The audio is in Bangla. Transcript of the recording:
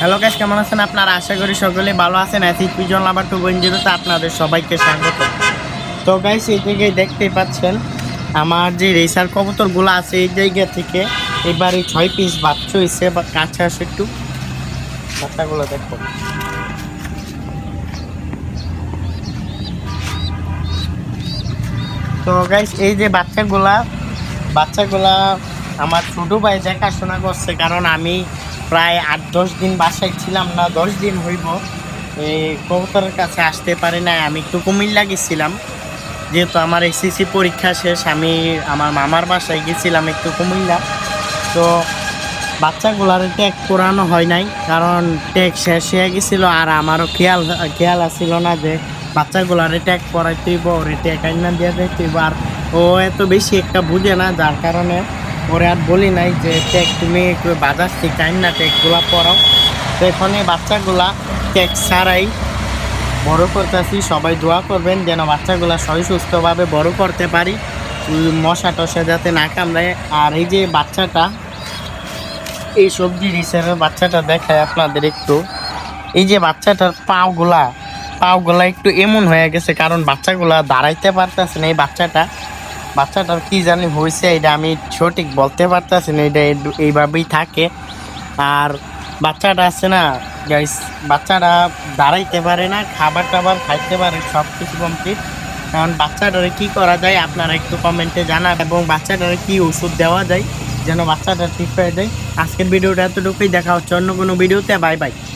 হ্যালো গাইস, কেমন আছেন আপনারা? আশা করি সকলে ভালো আছেন। অ্যাসিড পিজন লাভার 2.0 আপনাদের সবাইকে স্বাগত। তো গাইস, এই জায়গায় দেখতেই পাচ্ছেন আমার যে রেসার কবুতরগুলো আছে এই জায়গা থেকে এবারে 6 পিস বাচ্চা হয়েছে। বা কাছে আসে একটু, বাচ্চাগুলো দেখো। তো গাইস, এই যে বাচ্চাগুলা আমার ছোটো ভাই দেখাশোনা করছে, কারণ আমি প্রায় 8-10 দিন বাসায় ছিলাম না। 10 দিন হইব এই কবুতরের কাছে আসতে পারি না। আমি একটু কুমিল্লা গেছিলাম, যেহেতু আমার এসএসসি পরীক্ষা শেষ। আমি আমার মামার বাসায় গেছিলাম একটু কুমিল্লা। তো বাচ্চাগুলার ট্যাগ করানো হয় নাই, কারণ ট্যাগ শেষ হয়ে গেছিলো। আর আমারও খেয়াল আসছিল না যে বাচ্চাগুলার ট্যাগ করাইতেইব, ওরে ট্যাগ আইনা দিয়ে যাইতেইব। আর ও এত বেশি একটা বুঝে না, যার কারণে ওরে আর বলি নাই যে ট্যাগ তুমি একটু বাজার থেকে আইনা ট্যাগগুলা পরাও। তো এখানে বাচ্চাগুলা ট্যাগ ছাড়াই বড় করতেছি। সবাই দোয়া করবেন যেন বাচ্চাগুলা সহি সুস্থভাবে বড় করতে পারি, মশা টশা যাতে না কামড়ায়। আর এই যে বাচ্চাটা, এই সবজি রিসের বাচ্চাটা দেখায় আপনাদের একটু। এই যে বাচ্চাটার পাওগুলা একটু এমন হয়ে গেছে, কারণ বাচ্চাগুলা দাঁড়াইতে পারতেছে না। এই বাচ্চাটার কি জানি হয়েছে, এটা আমি সঠিক বলতে পারতেছি না। এটা এইভাবেই থাকে। আর বাচ্চাটা আছে না গাইস, বাচ্চাটা দাঁড়াইতে পারে না, খাবার টাবার খাইতে পারে, সব কিছু কমপ্লিট। কারণ বাচ্চাটারে কি করা যায় আপনারা একটু কমেন্টে জানাবেন, এবং বাচ্চাটারে কি ওষুধ দেওয়া যায় যেন বাচ্চাটা ঠিক হয়ে যায়। আজকের ভিডিওটা এতটুকুই, দেখা হচ্ছে অন্য কোনো ভিডিওতে। Bye bye.